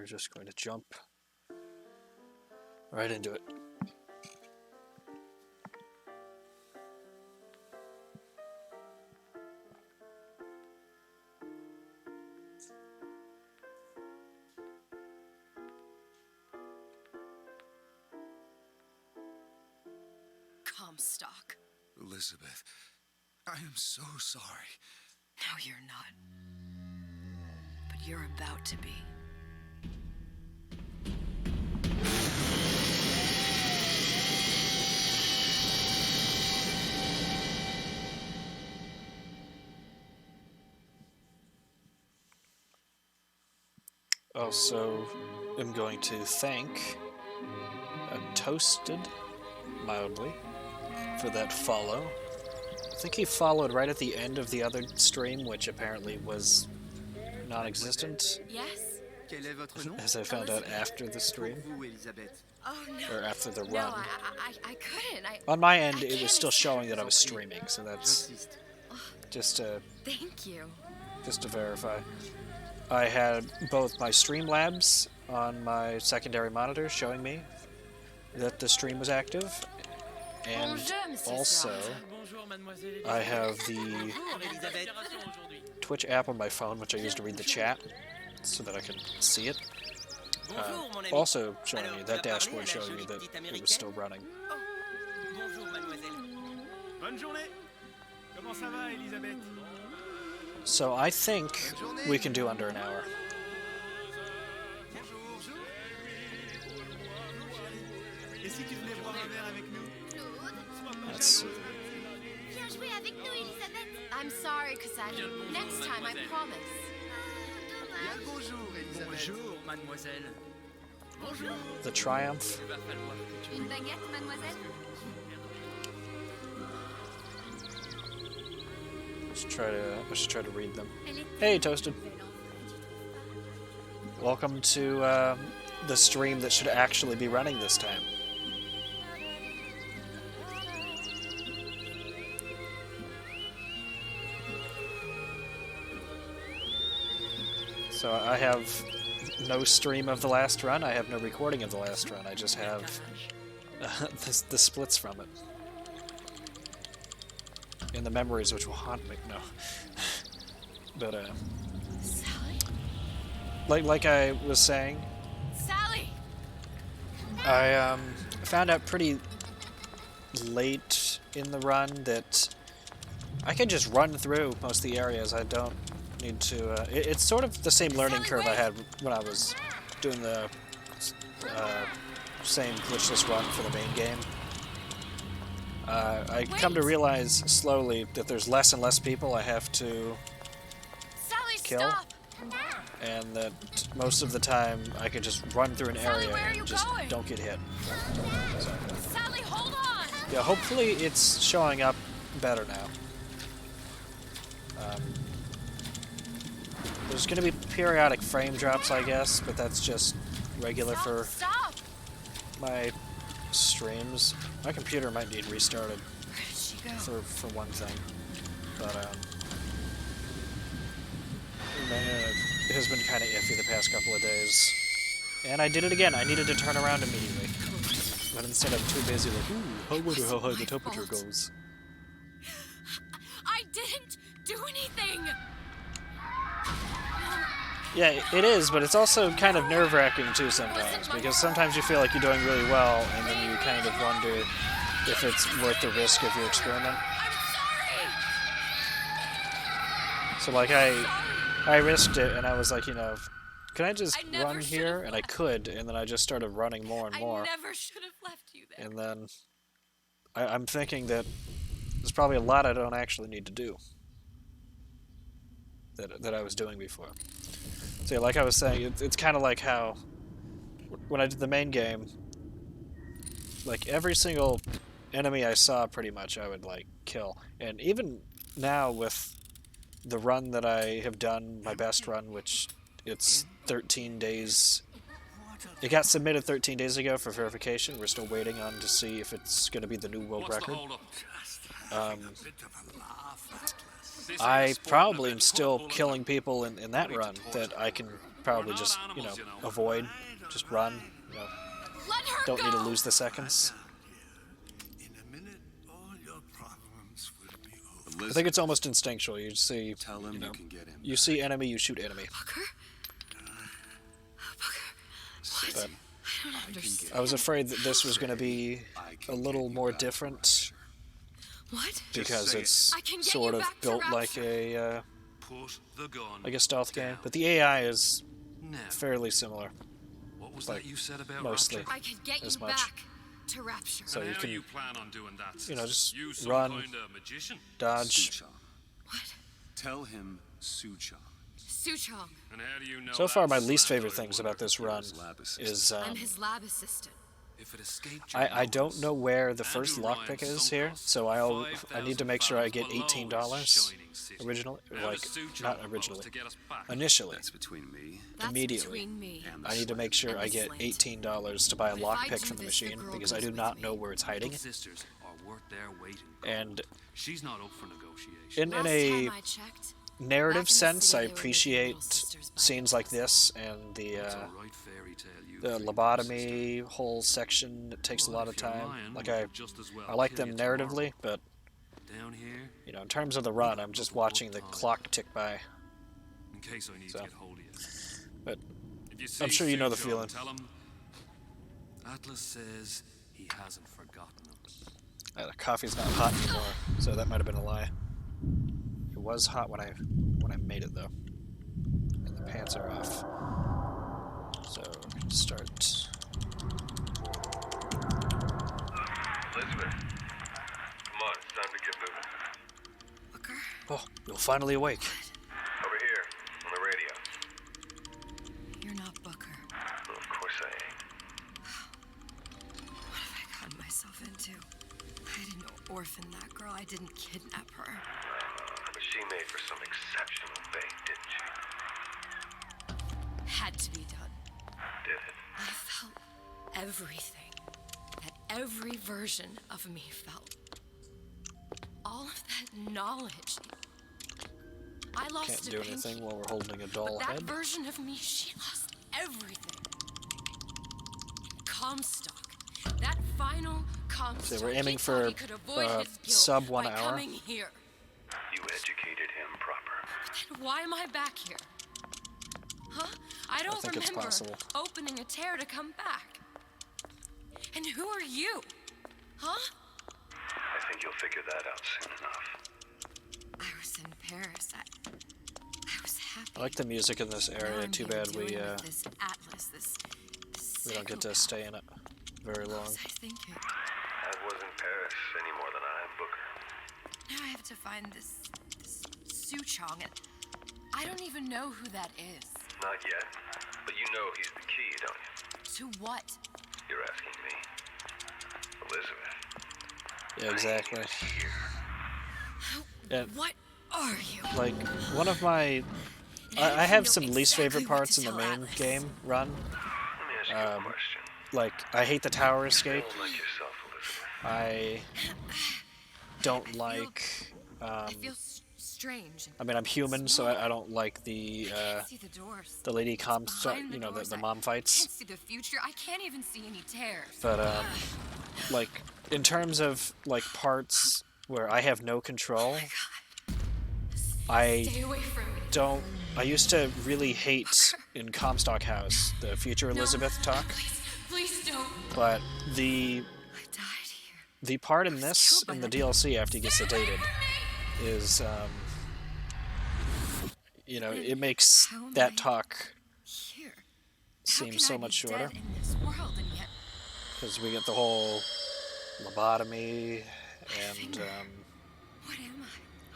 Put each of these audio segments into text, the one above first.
just going to jump right into it. Comstock. Elizabeth, I am so sorry. No, you're not. But you're about to be. Also, I'm going to thank Toasted, mildly, for that follow. I think he followed right at the end of the other stream, which apparently was non-existent. Yes? As I found out after the stream. Oh, no. Or after the run. No, I couldn't. On my end, it was still showing that I was streaming, so that's just to... Thank you. Just to verify. I had both my Streamlabs on my secondary monitor showing me that the stream was active, and also I have the Twitch app on my phone, which I use to read the chat so that I can see it. Also showing me, that dashboard showing me that it was still running. So I think we can do under an hour. Let's see. I'm sorry, Cassandra. Next time, I promise. Bonjour, mademoiselle. The Triumph. Une baguette, mademoiselle? I should try to read them. Hey, Toasted. Welcome to the stream that should actually be running this time. So I have no stream of the last run. I have no recording of the last run. I just have the splits from it. And the memories which will haunt me. No. But, Sally? like I was saying, Sally! I found out pretty late in the run that I can just run through most of the areas. I don't need to... it's sort of the same learning curve I had when I was doing the same glitchless run for the main game. I come to realize slowly that there's less and less people I have to kill, and that most of the time I can just run through an area and just don't get hit. So, Sally, hold on! yeah, hopefully it's showing up better now. There's going to be periodic frame drops, I guess, but that's just regular for my streams. My computer might need restarted for one thing, but it has been kind of iffy the past couple of days. And I did it again. I needed to turn around immediately, but instead I'm too busy like, ooh, I wonder how high the temperature goes. I didn't do anything! Yeah, it is, but it's also kind of nerve-wracking too sometimes, because sometimes you feel like you're doing really well, and then you kind of wonder if it's worth the risk of your experiment. So like I risked it, and I was like, you know, can I just run here? And I could, and then I just started running more and more. I never should have left you there. And then I'm thinking that there's probably a lot I don't actually need to do that I was doing before. So yeah, like I was saying, it's kind of like how when I did the main game, like every single enemy I saw pretty much I would like kill. And even now with the run that I have done, my best run, which it's 13 days. It got submitted 13 days ago for verification. We're still waiting on to see if it's going to be the new world record. I probably am still killing people in that run that I can probably just, you know, avoid, just run, you know, Let her don't go! need to lose the seconds. In a minute, all your problems will be over. I think it's almost instinctual. You see, Tell him you know, you can get him. you see enemy, you shoot enemy. Booker? Booker? What? But I don't understand. I was afraid that this was going to be a little more different What? because say it. it's I can get sort you of back to built like Rapture. Put the gun. a stealth game. down. But the AI is Now, fairly similar, what was like, that you said about mostly. Rapture? I can get As you much. back to Rapture. So you How can you plan on doing that? you know, just you some run, kind of magician? dodge. Suchong. What? Tell him Suchong. Suchong. And how do you know So far, that my least slant, favorite I things wonder? about this run his lab is I'm his lab assistant. If it escaped your I don't notice, know where the first Andrew lockpick Ryan is sunk here, cost so I need to make sure I get $5,000 $18 below his shining city. originally, How like does Suchong not propose originally, to get us back? initially. That's between me That's Immediately. between me. and the I need to make sure And I the get slant. $18 to buy a But if I lockpick do from the this, the machine girl because I goes do with not me. know where it's hiding. Little sisters are worth their weight in gold. And She's not up for negotiation. in Last a time I checked, narrative back in the sense, city, I they were making appreciate little sisters by scenes the like dozen. this and the It's a right fairy tale you the think, lobotomy whole section that takes a Well, lot of if you're time. lying, Like we could just as well I like kill them you tomorrow. narratively, but Down here, you know, in terms of the run, I'm just watching the clock tick by. in case I need So. to get hold of you. But If you see I'm sure you know the Suchong, feeling. Tell him Atlas says he hasn't forgotten him. The coffee's not hot anymore, so that might have been a lie. It was hot when I made it though, and the pants are off. So start. Elizabeth, come on, it's time to get moving. Booker? Oh, you're finally awake. Over here, on the radio. You're not Booker. Well, of course I ain't. What have I gotten myself into? I didn't orphan that girl. I didn't kidnap her. But she made for some exceptional bait, didn't she? Had to be done. Did it? I felt everything that every version of me felt. All of that knowledge. I lost Can't to do Pinky, anything while we're holding a doll but that head. version of me, she lost everything. Comstock. That final Comstock. So we're aiming He thought for, he could avoid his guilt sub 1 by hour. coming here. You educated him proper. Then why am I back here? Huh? I don't think it's remember possible. opening a tear to come back. And who are you? Huh? I think you'll figure that out soon enough. I was in Paris. I was happy. I like the music in this Now area. I'm Too here bad we dealing with this Atlas, this we don't get to psychopath. stay in it very What long. was I thinking? I wasn't Paris any more than I am Booker. Now I have to find this Suchong, and I don't even know who that is. Not yet, but you know he's the key, don't you? To what? You're asking me. Elizabeth. Yeah, exactly. Yeah, What are you? like one of my, I have some least favorite parts in the main game run. Let me ask you a question. Like I hate the tower escape. Don't like yourself, Elizabeth. I don't like. I feel strange. I mean, I'm human, so I don't like the See the doors. lady Comstock, Behind you know, doors, the I mom can't fights. see the future. I can't even see any tears. But like in terms of like parts where I have no control, I Stay away from me. don't. I used to really hate in Comstock House the future Elizabeth No, talk, please don't. but the I died here. the part in this killed by in the that. DLC after he gets Stay away sedated from me. is you know, it makes How am that I talk Here. How seem can so I be much dead shorter in this world and yet because we get the whole lobotomy and what am I?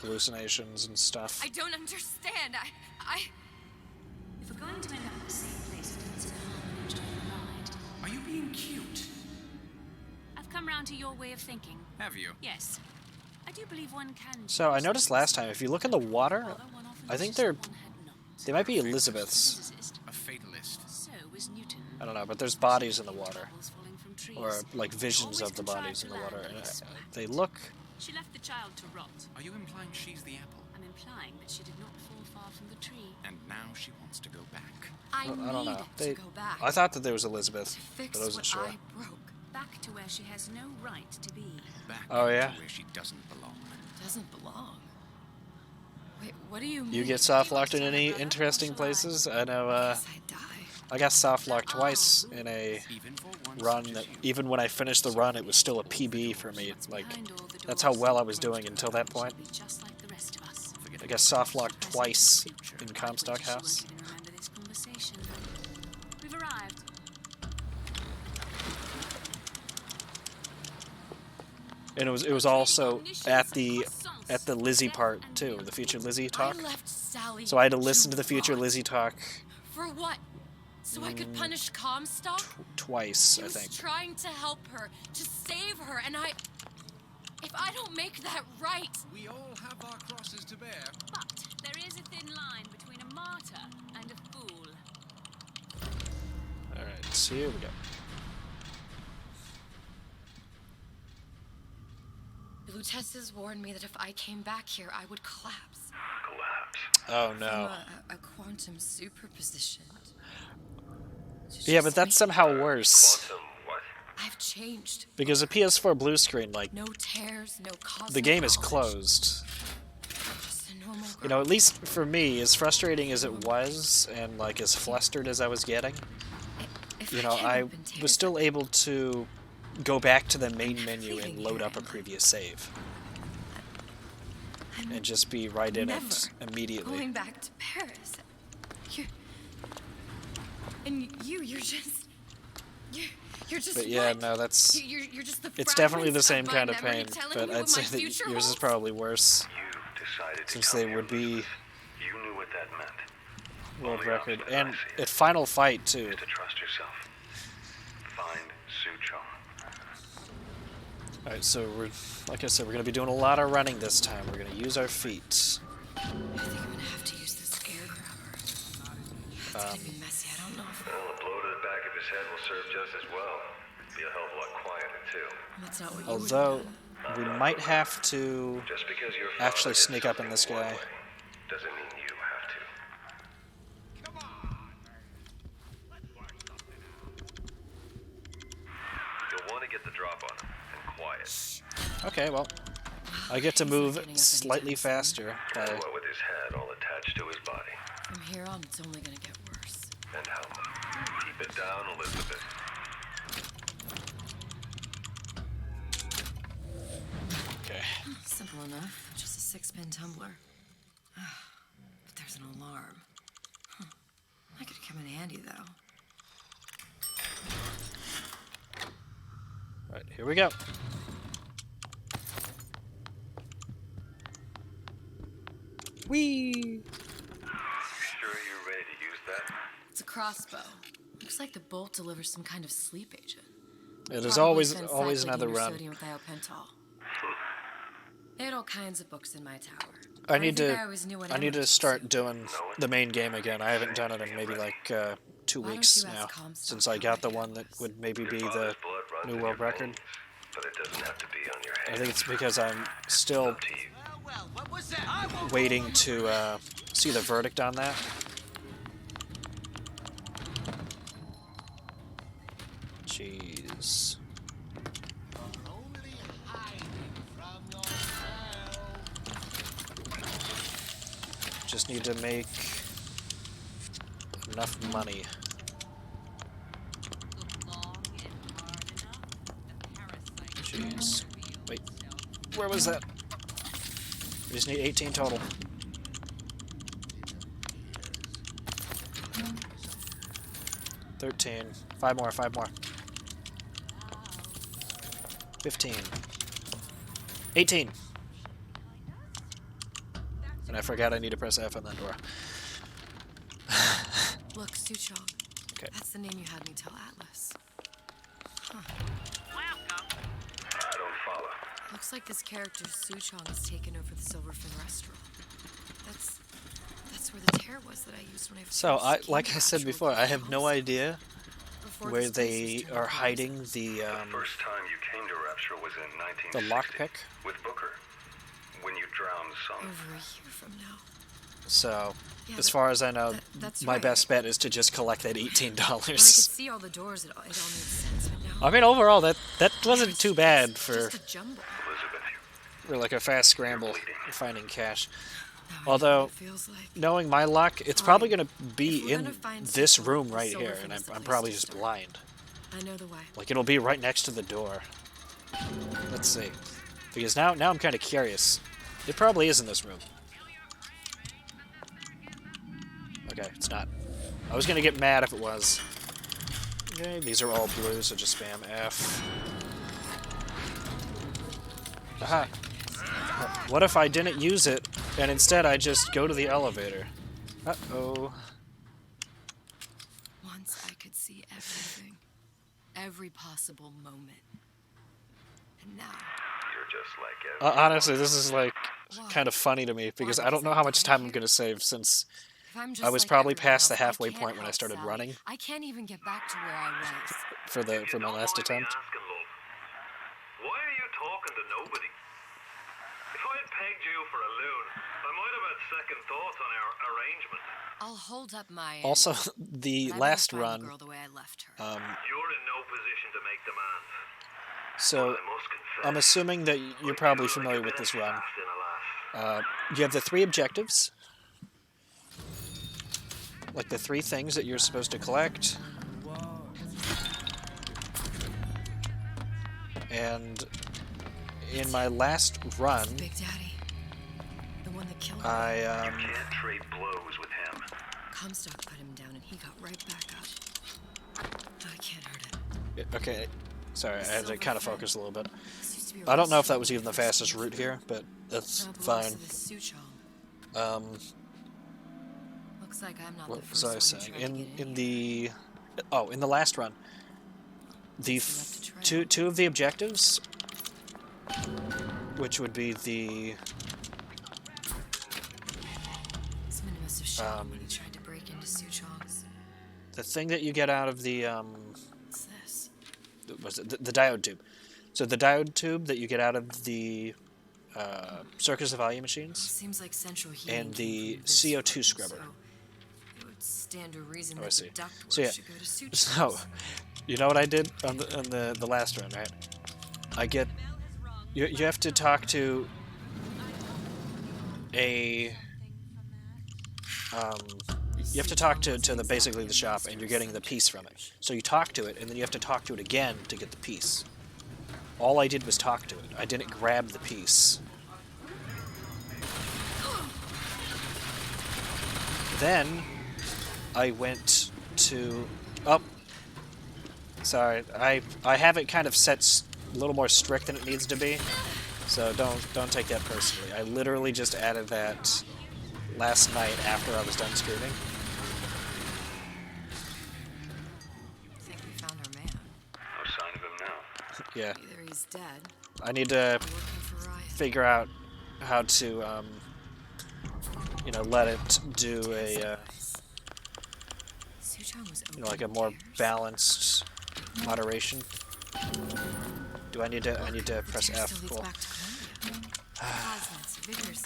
hallucinations and stuff. I don't understand. If we're going to end up in the same place, then it's in harmony to collide. Are you being cute? I've come round to your way of thinking. Have you? Yes. I do believe one can. So I choose noticed to last time, if you look in the water, although one often I think wishes they're one had not. they might be Elizabeth's. Physicist. A fatalist. So is Newton. I don't know, but there's bodies in the water, Bubbles falling from trees. or like visions Always of the contrived bodies to in the land water, on and this spot. they look. She left the child to rot. Are you implying she's the apple? I'm implying that she did not fall far from the tree. And now she wants to go back. I Well, I don't know. need to go back. I thought that there was Elizabeth, to fix but I wasn't what sure. I broke. Back to where she has no right to be. Back Oh, yeah? to where she doesn't belong. Doesn't belong. Wait, what do you mean? You get soft locked in any interesting places? I know. Guess I die. I got soft locked twice in a Even for one run such that as you. even when I finished the run, it was still a PB for me. It's like that's how well I was doing until that point. Be just like the rest of us. I got soft locked twice in Comstock House. Even remember this conversation. We've arrived. And it was also at the Lizzie part too, the future Lizzie talk. I left Sally. So I had to listen to the future Lizzie talk For what? So I could punish Comstock? twice, He I was think. trying to help her, to save her, and if I don't make that right, We all have our crosses to bear. But there is a thin line between a martyr and a fool. All right, so here we go. Lutesses warned me that if I came back here, I would collapse. Collapse. Oh From no. a quantum superposition. Yeah, but that's somehow worse Quantum what? I've changed. because a PS4 blue screen, like No tears, no cosmic the game is knowledge. closed. Just a normal You know, girl. at least for me, as frustrating as it was, and like as flustered as I was getting, If you know, hadn't I been was tears, still able to go back to the main menu and load up a previous save I'm and just be right in it never immediately. going back to Paris. You're just But yeah, what? no, that's You're just the it's definitely the fragments same of kind my of memory pain, telling but me I'd what say my that future yours is holds. probably worse You decided to since come they here, would be Elizabeth. You knew what that meant. world Only record option, as I and see it, at final fight too. is to trust yourself. Find Suchong. All right, so we're like I said, we're gonna be doing a lot of running this time. We're gonna use our feet. I think I'm gonna have to use this air grabber. It's gonna be messy. I don't know if Well, a blow to the back of his head will serve just as well. Be a hell of a lot quieter too. that's not what you Although would we might have to Just because your actually father did sneak up in this something one guy. way, doesn't mean you have to. You'll want to get the drop on him and quiet. Okay, well, I get to He's not move getting up slightly anytime soon. faster. By, What with his head all attached to his body. From here on, it's only gonna get worse. And how? Keep it down, Elizabeth. okay. Simple enough. Just a 6-pin tumbler. But there's an alarm. That could come in handy, though. All right, here we go. Whee! You sure you're ready to use that? It's a crossbow. Looks like the bolt delivers some kind of sleep agent. It is Probably always spent another cycling or run. sodium thiopental. They had all kinds of books in my tower. I need think to I always knew what I need to emergency start doing the main game again. I haven't done it in maybe like 2 Why don't weeks you ask now Comstock since I how got the ready I one that was? would maybe be Your the father's blood runs new in world your record. veins, but it doesn't have to be on your I hands. think it's because I'm still Up to you. waiting to see the verdict on that. Jeez. Just need to make enough money. Jeez. Wait. Where was that? We just need 18 total. $13. 5 more, 5 more. 15. 18. And I forgot I need to press F on that door. Look, Suchong. Okay. That's the name you had me tell Atlas. I don't follow. Looks like this character Suchong has taken over the Silverfin restaurant. That's where the tear was that I used when I first So, came like to I said actual before, I have no Glitchless. idea Before where this place they was turned are into hiding houses. the First time you came to Rapture was in 1960. lockpick. With Booker. When you drowned son. Over a year from now. So, Yeah, as far as I know, that's my right. best bet is to just collect that $18. When I could see all the doors, it all made sense. But now, I mean, overall, that wasn't it's- too bad it's for just a jumble. like a fast scramble finding cash. Now I know what Although, it feels like. knowing my luck, it's probably Fine. going to If be we're in gonna find this Cecil, room the right silver here, thing and is the I'm place probably to just start. blind. I know the way. Like, it'll be right next to the door. Let's see. Because now I'm kind of curious. It probably is in this room. Okay, it's not. I was going to get mad if it was. Okay, these are all blue, so just spam F. Aha. What if I didn't use it, and instead I just go to the elevator? Uh-oh. Once I could see everything, every possible moment, and now. You're just like every... Honestly, this is, like, kind of funny to me, because I don't know how much time I'm going to save, since If I'm just I was like probably everyone past the else, I halfway can't point when I help started Sally. running I can't even get back to where I was. for my last attempt. Asking, love. Why are you talking to nobody? If I had pegged you for a loon, I might have had second thoughts on our arrangement. I'll hold up my end, Also, the but I better last find the run, girl the way I left her. You're in no position to make demands. so I must confess. I'm assuming that you're probably familiar with this run. You have the 3 objectives. Like the 3 things that you're supposed to collect. And in my last run, Big Daddy, the one that killed me. I Can't trade blows with him. Comstock put him down, and he got right back up. I can't hurt him. okay, sorry, I had to kind of focus a little bit. This used to be a I don't know if restaurant that was even the for fastest Steve. route here, but that's Now it belongs fine. to the Suchong. Looks like I'm not What the was first I one who saying? tried to get In here. the in the last run, the Guess we left a trail. two of the objectives, which would be the Someone must have shot him when he tried to break into Suchong's. thing that you get out of the What's this? was it the diode tube. So the diode tube that you get out of the Circus of Value machines, Seems like central heating and came the from this CO2 room, scrubber. So it would stand to reason Oh, I that see. the ductwork So yeah, should go to Suchong's. so you know what I did on the last run, right? I get you have to talk to a you have to talk to the basically the shop, and you're getting the piece from it. So you talk to it, and then you have to talk to it again to get the piece. All I did was talk to it. I didn't grab the piece. Then I went to sorry, I have it kind of set a little more strict than it needs to be, so don't take that personally. I literally just added that last night after I was done streaming. I think we found our man. No sign of him now. Yeah, Either he's dead I need to or working for Riot. figure out how to let it do a Suchong was like a open more years. balanced moderation. Do I need to The press tear F? still leads Cool. back to Columbia. Osmonds, Vickers.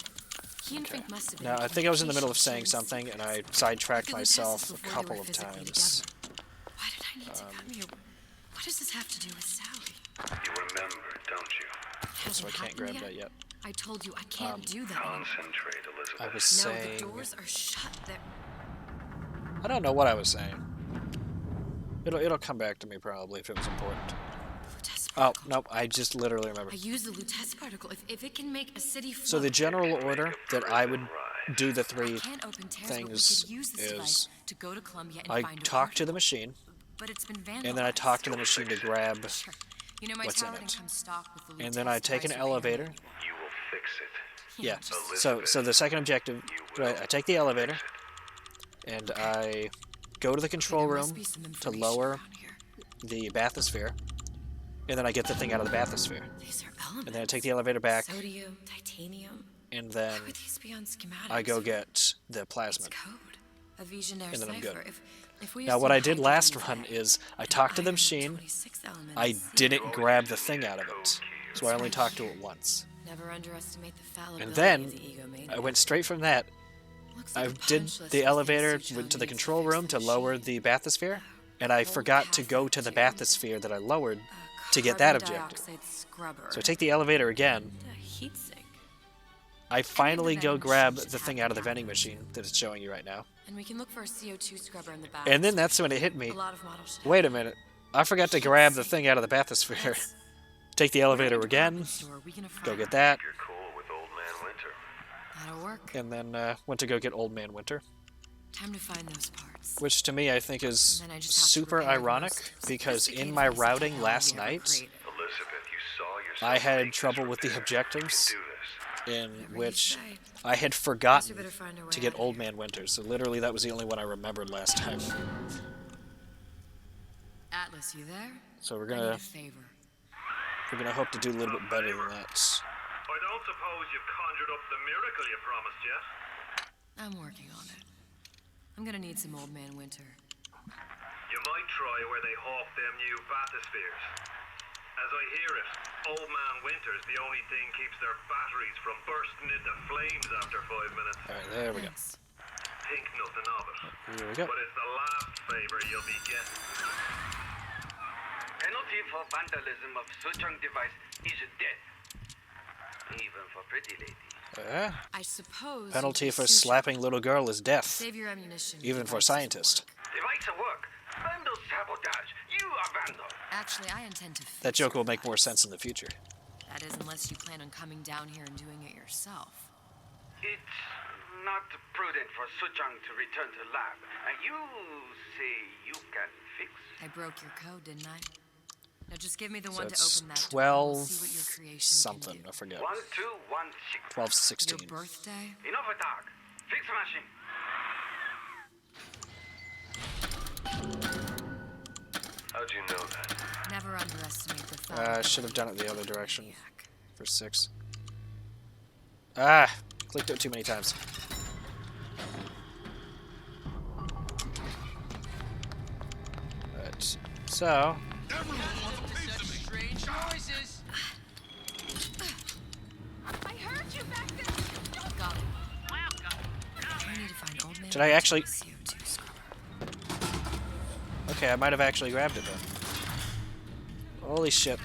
He and Fink must have been Now, I think I was in the middle of saying communication something, and I secrets. sidetracked Look at the myself tests a before they couple were of physically times. together. Why did I need to come here? What does this have to do with Sally? You remember, don't you? So I can't grab that yet. I told you I can't do that anymore. Concentrate, Elizabeth. I was No, saying... the doors are shut. They're... I don't know what I was saying. It'll come back to me probably if it was important. Lutece Oh, particle. nope, I just literally remember. I use the Lutece particle. If it can make a city float. So the general order that I would do the I 3 can't open tears, things but we could use this is device to go to Columbia and I find a talk to particle. the machine, But it's been vandalized. and then I talk to the machine to grab, Sure. You know, my what's in tower didn't it. come stocked with the and then Lutece I take an device repair elevator. manual. You will fix it. Yeah, just- so the second objective, right, I take the elevator, and I go to the control There must room be some to information lower around here. the bathysphere, and then I get the thing out of the bathysphere. These are elements. And then I take the elevator back, Sodium, titanium. and then How would these be on schematics? I go get the It's plasmid. code. A visionary And then I'm cipher. good. If we Now, what I assume did last hydrogen run is is I red, talked to the iron, machine. 26 elements, I C. didn't grab the thing out of it, so I only talked to it once. Never underestimate the fallibility And of then the egomaniac. I went straight from that Looks I like a did punch list the of elevator things to went to tell the me control fix room the to lower machine. the bathysphere, and I Whole forgot to go path to the to bathysphere that I lowered a to get that carbon objective. dioxide scrubber. So I take the elevator again. And a heat sink. I finally go vending grab machine should the have thing the out of the vending catheters. machine that it's showing you right now. And we can look for a CO2 scrubber in the back. And then that's when it hit me. A lot of models should Wait a have minute. I forgot to Heat grab the sink. thing out of the bathysphere. That's- Take the Where in elevator a again. department store are we gonna Go find get that. You're cool with Old Man Winter. That'll work. And then went to go get Old Man Winter. Time to find those parts. Which to me I think is And then I just have to super repair the ironic most because in sophisticated my piece of routing technology last ever night, created. Elizabeth, you saw yourself I had make trouble this with the repair. objectives You can do this. in Whatever you which say. I had Guess we forgotten better find our way to get out of Old here. Man Winter. So literally that was the only one I remembered last time. Atlas, you there? So we're I need gonna a favor. hope to do a little bit better than that. I don't suppose you've conjured up the miracle you promised yet? I'm working on it. I'm gonna need some Old Man Winter. You might try where they hawk them new bathyspheres. As I hear it, Old Man Winter's the only thing keeps their batteries from bursting into flames after 5 minutes. Alright, there we go. Thanks. Think nothing of it. Here we go. But it's the last favor you'll be getting. Penalty for vandalism of Suchong device is death. Even for pretty lady. I suppose. Penalty you for could sue- slapping little girl is death, Save your ammunition. even for Devices scientist. work. Device at work. Vandal sabotage. You are vandal. Actually, I intend to. That fix joke your will make more device. sense in the future. That is, unless you plan on coming down here and doing it yourself. It's not prudent for Suchong to return to lab. And you say you can fix? I broke your code, didn't I? Now just give me the So one to it's open that door. and 12 We'll see what your creation something, can I do. forget. 1216. 12 16. Your birthday? Enough attack. Fix machine. How'd you know that? Never underestimate the I should have done it the other direction Maniac. for 6. Ah! Clicked it too many times. Right. So, Strange noises. I heard you back there. Got it. I need to find Old Man Did I actually- CO2 scrubber. okay, I might have actually grabbed it then. Holy shit.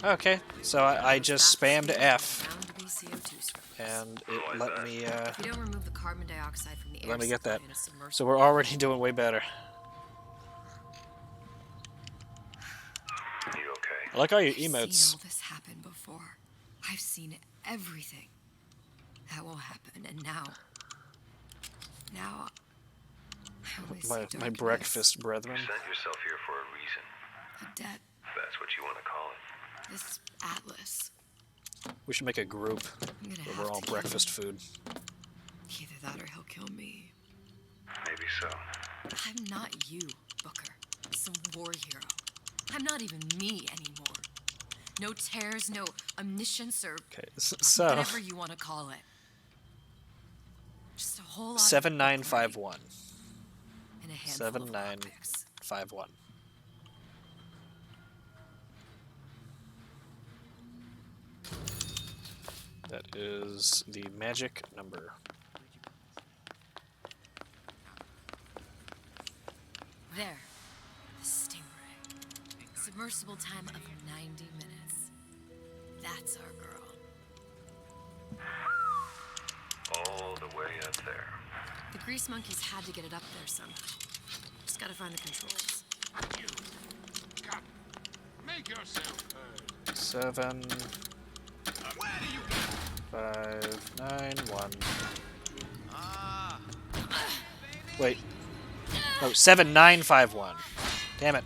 Okay, so I just spammed F, Found to be CO2 scrubbers. and it let me, If you don't remove the carbon dioxide from the air let me get that. supply in a submersible, So we're already doing way better. You okay? I like all your I've seen emotes. all this happen before. I've seen everything that will happen, and now I only see My darkness, breakfast brethren. You sent yourself here for a reason. a debt, If that's what you want to call it. this Atlas. We should make a group I'm gonna where have we're all to kill him. breakfast food. Either that or he'll kill me. Maybe so. I'm not you, Booker. Some war hero. I'm not even me anymore. No tears, no omniscience, or Okay, so whatever you want to call it. Just a whole lot of 7951. and a handful of 7951. lockpicks. That is the magic number. There. The Stingray. Submersible time of 90 minutes. That's our girl. All the way up there. The grease monkeys had to get it up there somehow. Just gotta find the controls. You. Come. Make yourself heard. 7 Where do you go? 5 9 1. Ah. Wait. Oh, 7951. Damn it.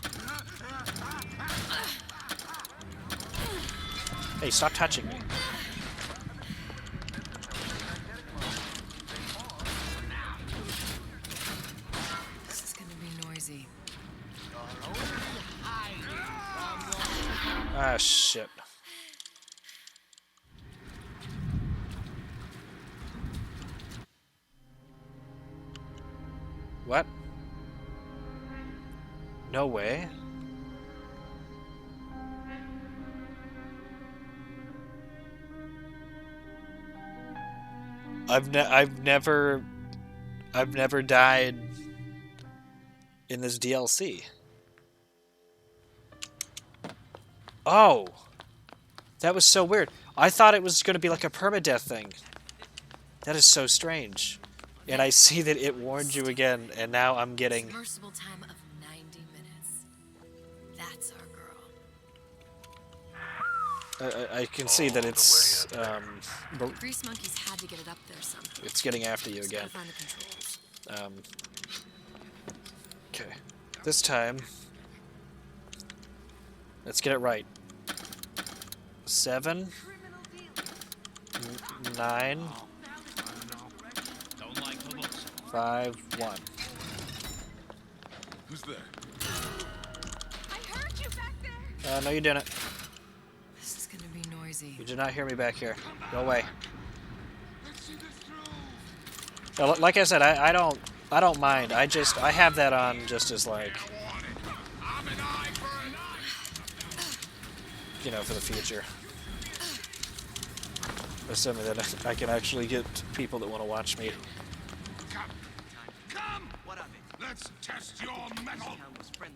Hey, stop touching me. This is gonna be noisy. Ah, shit. What? No way. I've never died in this DLC. Oh, that was so weird. I thought it was going to be like a permadeath thing. That is so strange. And I see that it warned you again, and now I'm getting... Submersible time of 90 minutes. That's our girl. I can see that it's... Grease monkeys had to get it up there somehow. it's getting after you Just again. gotta find the controls. Okay. This time... let's get it right. 7... 9... Don't like the looks. 5, 1. Who's there? I heard you back there! No, you didn't. This is gonna be noisy. You did not hear me back here. Go away. Let's see this through. Like I said, I don't mind. I have that on just as like, I want it. I'm an eye for an eye. you know, for the future. Assuming that I can actually get people that want to watch me. Come. What of it? Let's test your metal.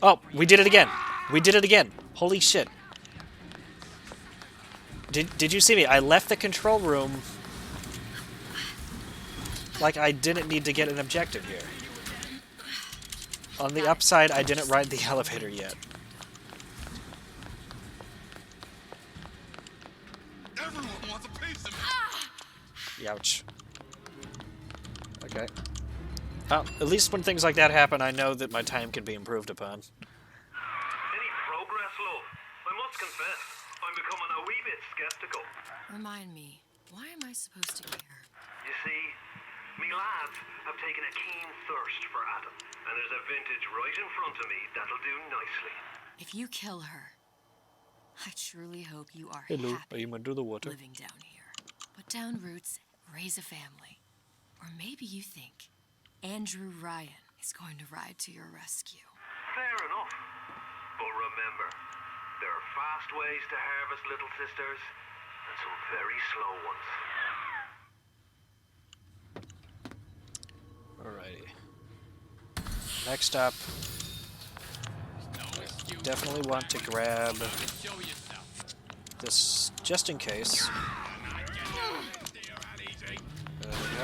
Oh, we did it again. We did it again. Holy shit. Did you see me? I left the control room like I didn't need to get an objective here. On the upside, I didn't ride the elevator yet. Everyone wants a piece of me. Ouch. Okay. Well, at least when things like that happen, I know that my time can be improved upon. Any progress, love? I must confess, I'm becoming a wee bit skeptical. Remind me, why am I supposed to care? You see, me lads have taken a keen thirst for Adam, and there's a vintage right in front of me that'll do nicely. If you kill her, I truly hope you are Hello, are happy you under the water? living down here. Put down roots, raise a family. Or maybe you think Andrew Ryan is going to ride to your rescue. Fair enough. But remember, there are fast ways to harvest little sisters, and some very slow ones. Alrighty. Next up, definitely want to grab this just in case.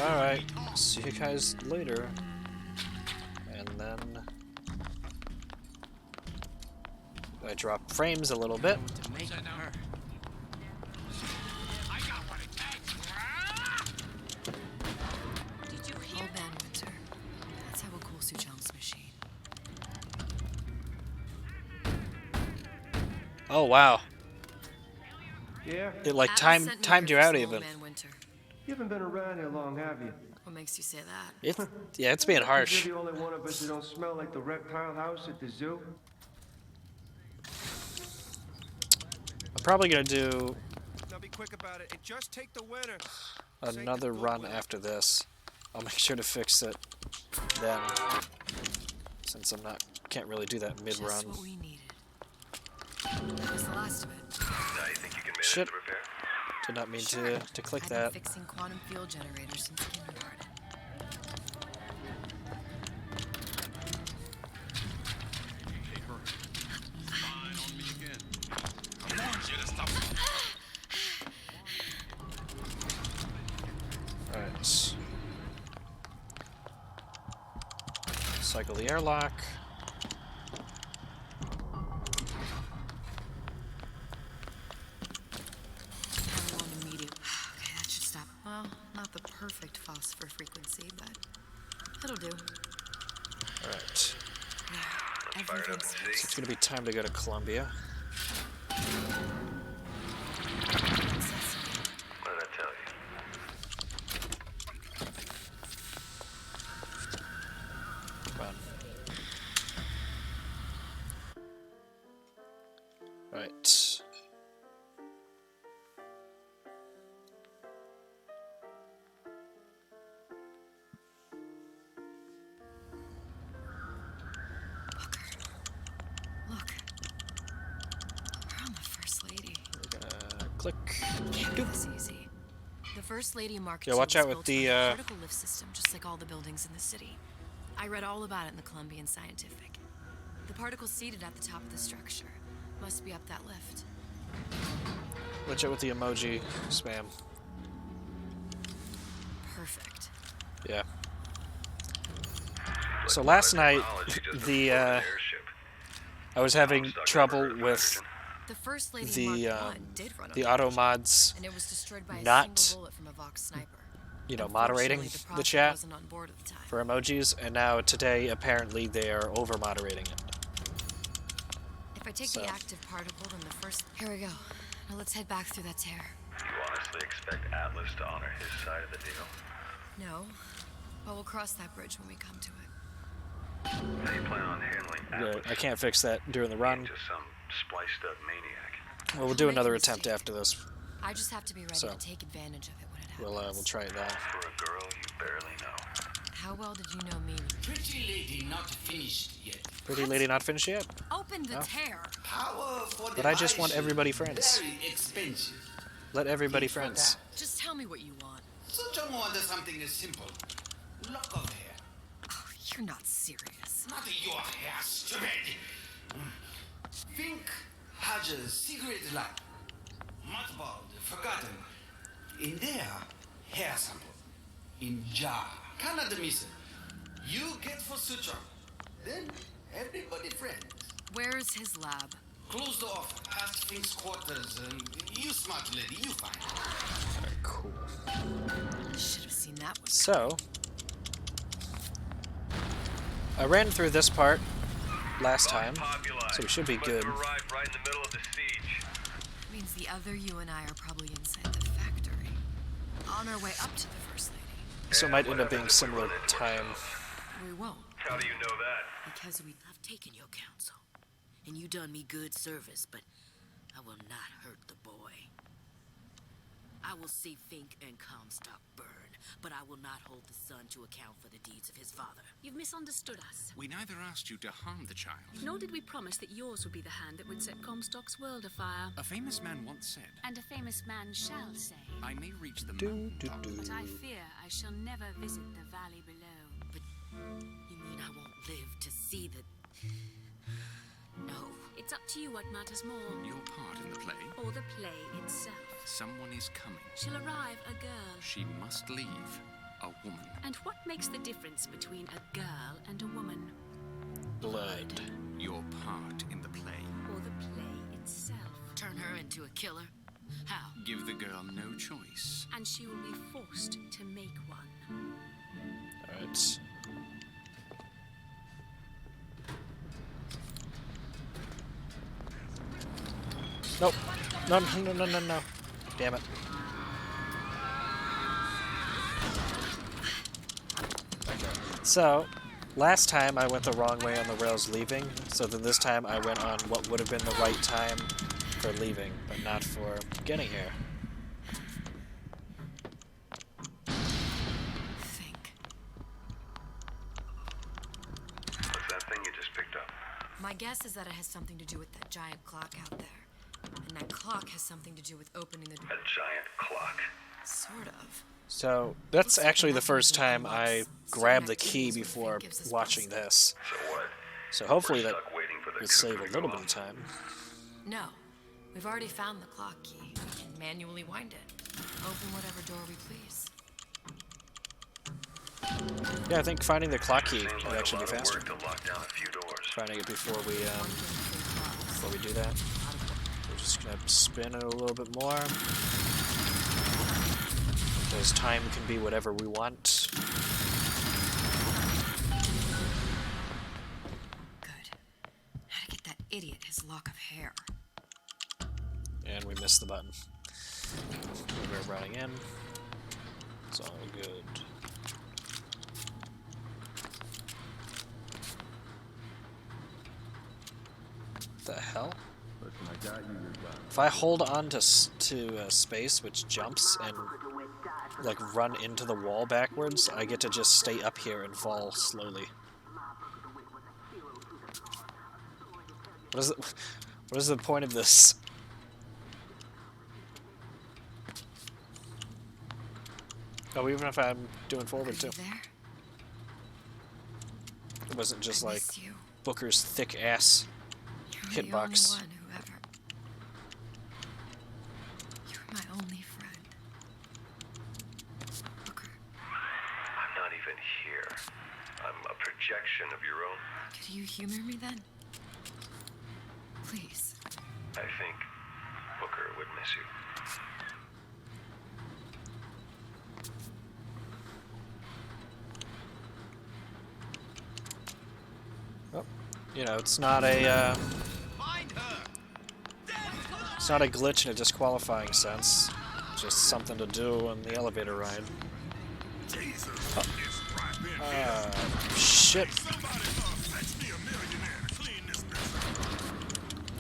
Alright, see you guys later. And then I drop frames a little bit. Old Man Winter. Let's have a cool Suchong's machine. Oh wow. Yeah? It like Adam sent me timed you here for out some Old even. Man Winter. You haven't been around here long, have you? What makes you say that? Yeah, it's being harsh. You're the only one of us that don't smell like the reptile house at the zoo. I'm probably gonna do Now be quick about it and just take the winner. another run after this. I'll make sure to fix it then, since can't really do that mid-run. Just what we needed. That was the last of it. Now you think you can manage Shit. to repair? Did not mean Sure. to click I've that. been fixing quantum field generators since kindergarten. Alright. Cycle the airlock. Okay, that should stop. Well, not the perfect phosphor frequency, but it'll do. Alright. There, everything's So it's gonna be time to go to Columbia. What did I tell you? Run. Right. Look, we're on the First Lady. We're gonna click. Can't be this easy. The First Lady Mark Yeah, II watch was out with built the, on a vertical lift system, just like all the buildings in the city. I read all about it in the Columbian Scientific. The particles seated at the top of the structure must be up that lift. Watch out with the emoji spam. Perfect. Yeah. So last night, I was having trouble with The First Lady the Mark I did run on auto hydrogen, mods and it was destroyed by a not, single bullet from a Vox sniper. you know, moderating Unfortunately, the Prophet chat wasn't on board at the time. for emojis, and now today apparently they are over moderating it. If I take the active particle, then the first... Here we go. Now let's head back through that tear. You honestly expect Atlas to honor his side of the deal? No, but we'll cross that bridge when we come to it. How do you plan on handling Atlas? I can't fix that during the run. Just some spliced up maniac. Well, we'll do another attempt after this. I just have to be ready to take advantage of it when it happens. We'll try that. For a girl you barely know. How well did you know me? Pretty lady not finished yet. Pretty lady not finished yet? Open the tear. Power for But I just want everybody friends. Very expensive. Let everybody friends. Just tell me what you want. Such a wonder something as simple. Lock of hair. Oh, you're not serious. Not your hair, stupid. Think has a cigarette light. Mothballed, forgotten. In there, hair sample. In jar. Cannot miss it. You get for suture. Then everybody friends. Where's his lab? Closed off, past Fink's quarters. You smart lady, you find. Cool. Should have seen that one. So, I ran through this part last time, so we should be good. Arrived right in the middle of the siege. Means the other you and I are probably inside the factory. On our way up to the First Lady. So it might end up being similar time. We won't. How do you know that? Because I've taken your counsel, and you done me good service, but I will not hurt the boy. I will see Fink and Comstock burn, but I will not hold the son to account for the deeds of his father. You've misunderstood us. We neither asked you to harm the child. Nor did we promise that yours would be the hand that would set Comstock's world afire. A famous man once said, And a famous man shall say, I may reach the mountain top, but I fear I shall never visit the valley below. But you mean I won't live to see the... No. It's up to you what matters more. Your part in the play? Or the play itself. Someone is coming. She'll arrive a girl. She must leave a woman. And what makes the difference between a girl and a woman? Blood. Your part in the play. Or the play itself. Turn her into a killer? How? Give the girl no choice. And she will be forced to make one. Alright. Nope. No. Damn it. So, last time I went the wrong way on the rails leaving, so then this time I went on what would have been the right time for leaving, but not for getting here. What's that thing you just picked up? My guess is that it has something to do with that giant clock out there. And that clock has something to do with opening the door. A giant clock. Sort of. So, that's actually the first time I grabbed the key before watching this. So what? So hopefully that would would save a little bit of time. No. We've already found the clock key. We can manually wind it. Open whatever door we please. Yeah, I think finding the clock key Seems would like actually a be lot of faster. work to lock down a few doors. Finding it before we do that. We're just gonna spin it a little bit more. Because time can be whatever we want. Good. How to get that idiot his lock of hair. And we missed the button. We're running in. It's all good. The hell? If I hold on to space, which jumps, and like run into the wall backwards, I get to just stay up here and fall slowly. What is the point of this? Oh, even if I'm doing forward too. There? It wasn't just I like miss you. Booker's thick ass You're the only hitbox. one who ever. You're my only friend. Booker, I'm not even here. I'm a projection of your own. could you humor me then? Please. I think Booker would miss you. Oh, you know, it's not a glitch in a disqualifying sense. It's just something to do on the elevator ride. Shit.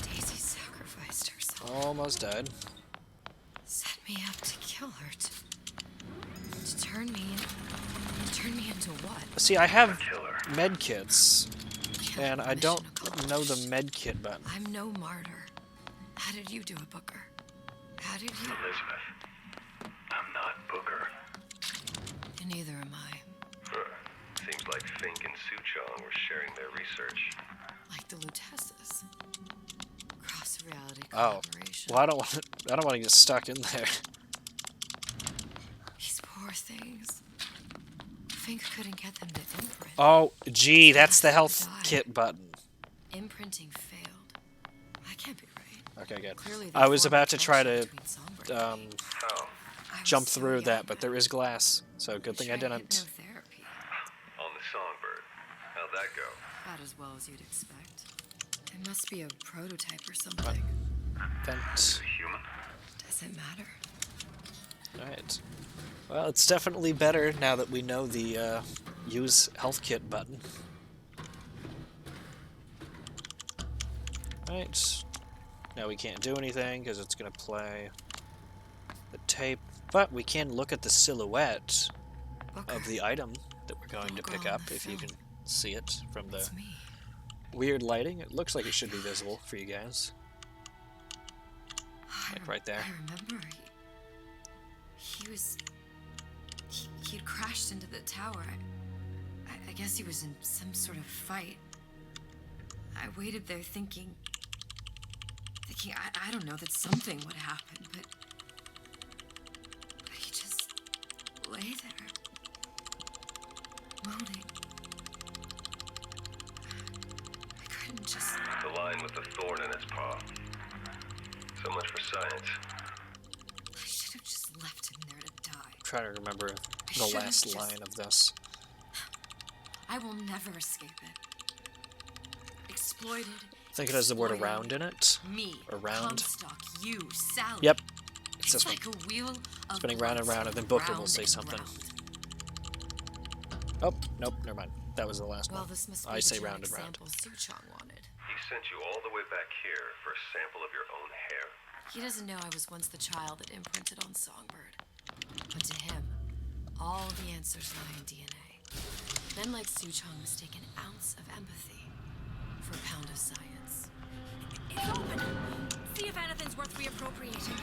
Daisy sacrificed herself. Almost died. Set me up to kill her. To turn me into what? See, I have med kits, and I don't know the med kit button. I'm no martyr. How did you do it, Booker? How did you? Elizabeth, I'm not Booker. And neither am I. Seems like Fink and Suchong were sharing their research. Like the Lutesses. Cross-reality Oh, collaboration. well, I don't want to get stuck in there. These poor things. Fink couldn't get them to imprint. Oh, gee, that's the health kit button. Imprinting failed. That can't be right. Okay, good. Clearly I was about to try to How? jump through that, but there is glass, so good thing I didn't. Hypnotherapy. On the Songbird. How'd that go? About as well as you'd expect. It must be a prototype or something. Vent. Human? Does it matter? Alright. Well, it's definitely better now that we know the use health kit button. Alright. Now we can't do anything because it's going to play the tape, but we can look at the silhouette of the item that we're going to pick up, if you can see it from the weird lighting. It looks like it should be visible for you guys. Like right there. I remember. He'd crashed into the tower. I guess he was in some sort of fight. I waited there thinking I don't know, that something would happen, but he just lay there, moaning. I couldn't just... The lion with the thorn in its paw. So much for science. I should have just left him there to die. I'm trying to remember the last line of this. I will never escape it. Exploited. I think it has the word around in it. Me. Around. Comstock, you, Sally. Yep. It's It's this like a wheel of Spinning round and round, and then Booker will say something. Oh, nope, never mind. That was the last Well, one. this must be I the say round genetic and round. sample Suchong wanted. He sent you all the way back here for a sample of your own hair. He doesn't know I was once the child that imprinted on Songbird. But to him, all the answers lie in DNA. Men like Suchong mistake an ounce of empathy for a pound of science. It's open. See if anything's worth reappropriating.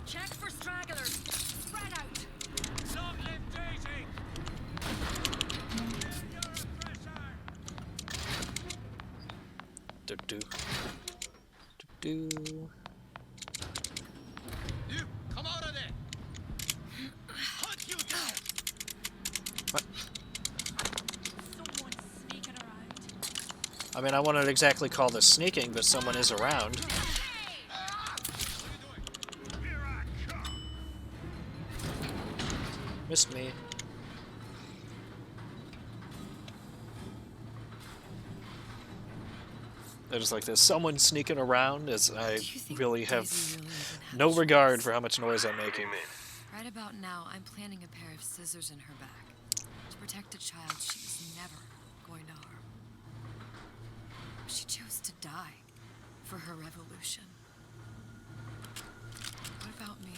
Check for stragglers. Spread out. Long-lived Daisy! Do-do. Do-do. You, come out of there! Hunt you down! What? Someone's sneaking around. I mean, I wouldn't exactly call this sneaking, but someone is around. Missed me. I just like this. Someone sneaking around, as I really have no regard for how much noise I'm making. Right about now, I'm planning a pair of scissors in her back to protect a child she was never going to harm. She chose to die for her revolution. What about me?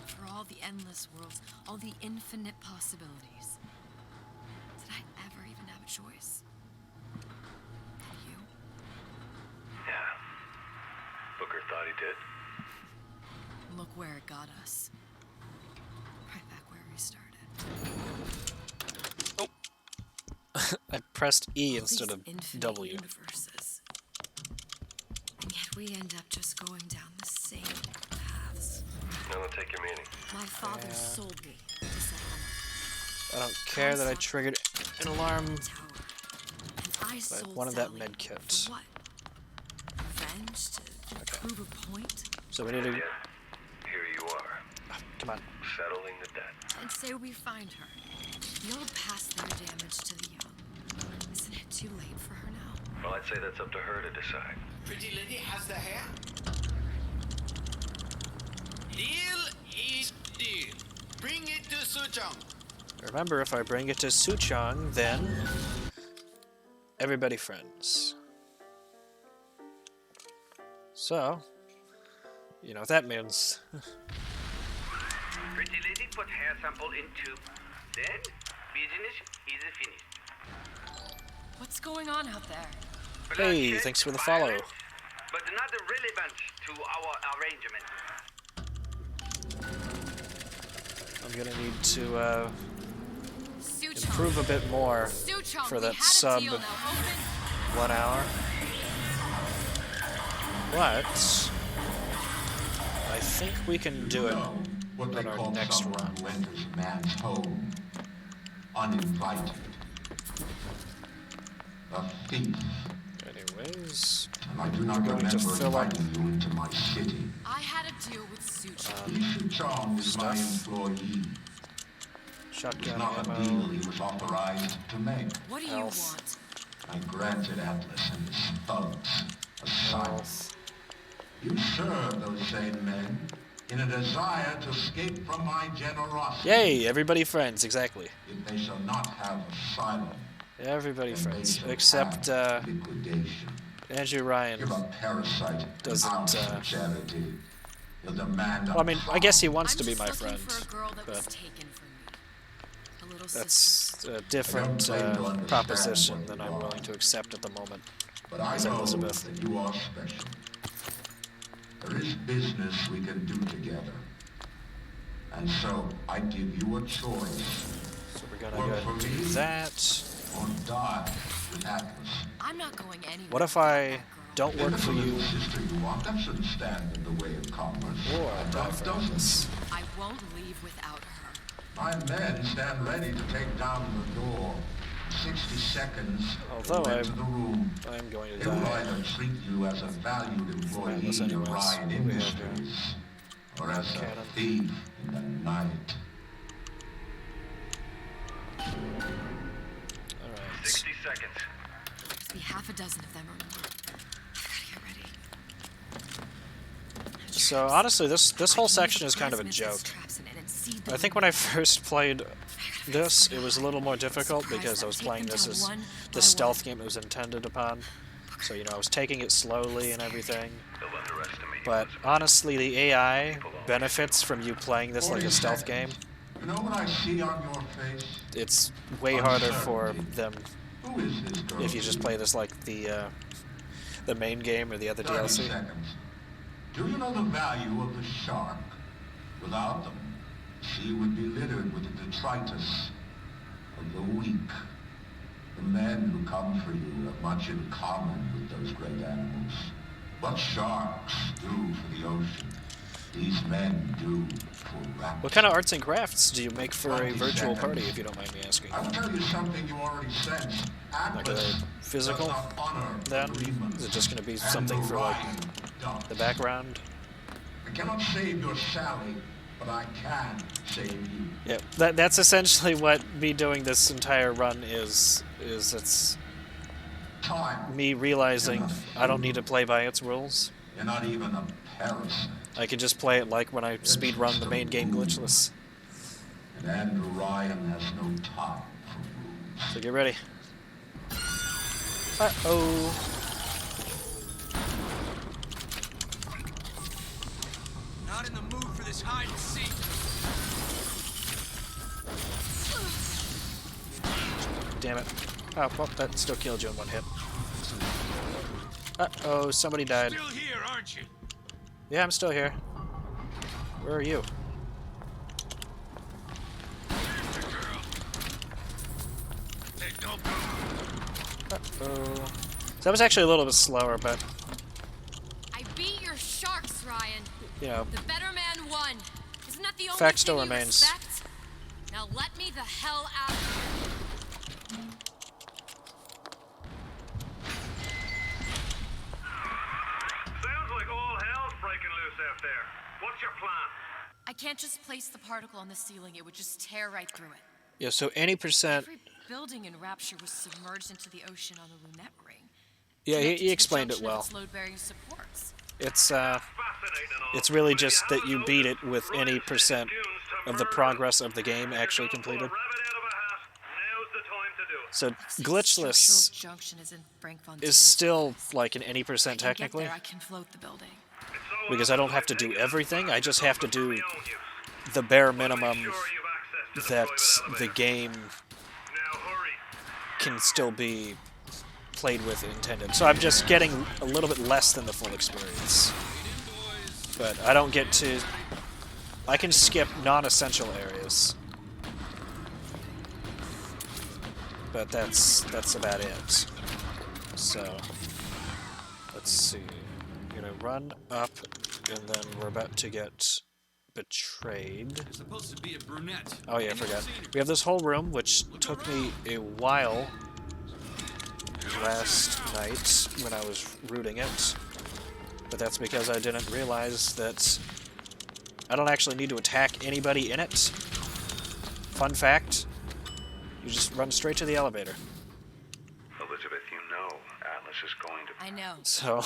For all the endless worlds, all the infinite possibilities. Did I ever even have a choice? Did you? Yeah. Booker thought he did. Look where it got us. Right back pressed E All instead these of infinite W. universes. And yet we end up just going down the same paths. Now I'll take your meaning. My father sold me to set him I don't care that I triggered an alarm. tower. And I But I sold wanted that Sally med kit. for what? Revenge to prove a point? So we need to... Here you are, Come on. settling the debt. And say we find her. You'll pass their damage to the young. Isn't it too late for her now? Well, I'd say that's up to her to decide. Pretty lady has the hair. Deal is deal. Bring it to Suchong. Remember, if I bring it to Suchong, then... everybody friends. So... you know what that means. Pretty lady put hair sample in tube. Then, business is finished. What's going on out there? Hey, thanks for the follow. But not relevant to our arrangement. I'm gonna need to Suchong. improve a bit more Suchong, for we that had a sub deal, now open. 1 hour. But I think we can do it on our next run. Who enters man's home uninvited. A thief. Anyways, And I do not we're going remember to fill up inviting you into my city. I had a deal with Suchong. Suchong is my employee. shotgun Not a ammo. deal he was authorized to make. What do you want? I granted Atlas and his thugs asylum. You serve those same men in a desire to escape from my generosity. Yay, everybody friends, exactly. If they shall not have asylum, Everybody friends, except Andrew Ryan give a parasite doesn't. charity. He'll demand Well, I mean, I guess he wants to be my I'm just looking friend, for a girl that was but taken from me. A little that's a different proposition than I'm willing to accept at the moment. But I As know Elizabeth. that you are special. There is business we can do together. And so I give you a choice. So we're gonna go ahead and do that. Or die with Atlas. I'm not going anywhere. What if I don't work for you, Sister you want, that shouldn't stand in the way of commerce. or I die for Atlas? I won't leave without her. My men stand ready to take down the door. 60 seconds. Although to I'm enter the room. going to They will die. either treat you as a valued employee Atlas of anyways. Ryan What do we have here? Industries, or as a Cannon. thief in the night. Alright. 60 seconds. There's be half a dozen of them or more. I've gotta get ready. So honestly, this whole section is kind of a joke. I think when I first played this, it was a little more difficult because I was playing this as the stealth game it was intended upon. So, you know, I was taking it slowly and everything. But honestly, the AI benefits from you playing this like a stealth game. You know what I see on your face? It's way harder for them Who is this girl? if you just play this like the main game or the other 30 DLC. seconds. Do you know the value of the shark? Without them, the sea would be littered with the detritus of the weak. The men who come for you have much in common with those great animals. What sharks do for the ocean, these men do for raptors. What kind of arts and crafts do you make for a virtual party, if you don't mind me asking? I will tell you something you already sensed. Like a physical, then? Is it just going to be something for, like, the background? I cannot save your Sally, but I can save you. Yeah, that's essentially what me doing this entire run is it's me realizing I don't need to play by its rules. You're not even a parasite. I can just play it like when I speedrun the main game Glitchless. And Andrew Ryan has no time for rules. So get ready. Uh-oh. Not in the mood for this hide and seek. Damn it. Oh, well, that still killed you in one hit. Uh-oh, somebody died. Still here, aren't you? Yeah, I'm still here. Where are you? Take no. Uh-oh. So that was actually a little bit slower, but... I beat your sharks, Ryan. You know... The better man won. Isn't that the only fact thing still you remains. respect? Now let me the hell out of here. Sounds like all hell's breaking loose out there. What's your plan? I can't just place the particle on the ceiling. It would just tear right through it. Yeah, so any percent... Every building in Rapture was submerged into the ocean on the Lunette ring. Yeah, he explained it well. It's really just that you beat it with any percent of the progress of the game actually completed. So glitchless is still like an any percent technically, because I don't have to do everything. I just have to do the bare minimum that the game can still be played with intended. So I'm just getting a little bit less than the full experience. But I don't get to... I can skip non-essential areas. But that's about it. So, let's see. I'm gonna run up, and then we're about to get betrayed. You're supposed to be a brunette. Oh yeah, I forgot. We have this whole room, which took me a while last night when I was rooting it. But that's because I didn't realize that I don't actually need to attack anybody in it. Fun fact, you just run straight to the elevator. Elizabeth, you know Atlas is going to... I know. So,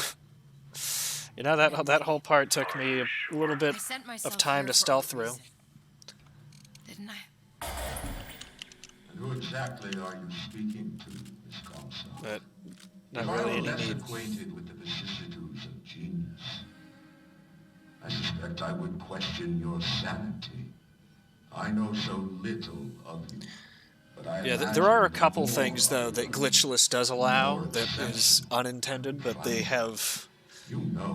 you know, that whole part took me a little bit of time to stealth through. Didn't I? And who exactly are you speaking to, Miss Comstock? But not If really I were any less need. acquainted with the vicissitudes of genius, I suspect I would question your sanity. I know so little of you. Yeah, there are a couple things, though, that Glitchless does allow that is unintended, but they have...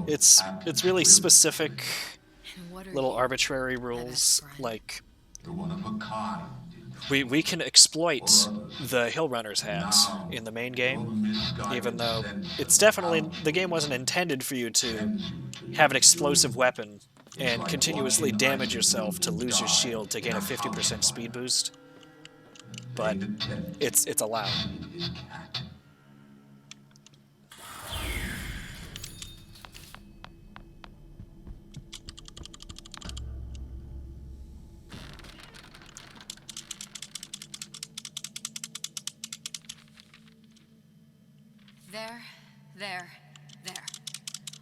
It's really specific little arbitrary rules, like... We can exploit the Hill Runner's hat in the main game, even though it's definitely... The game wasn't intended for you to have an explosive weapon and continuously damage yourself to lose your shield to gain a 50% speed boost. But it's allowed. There.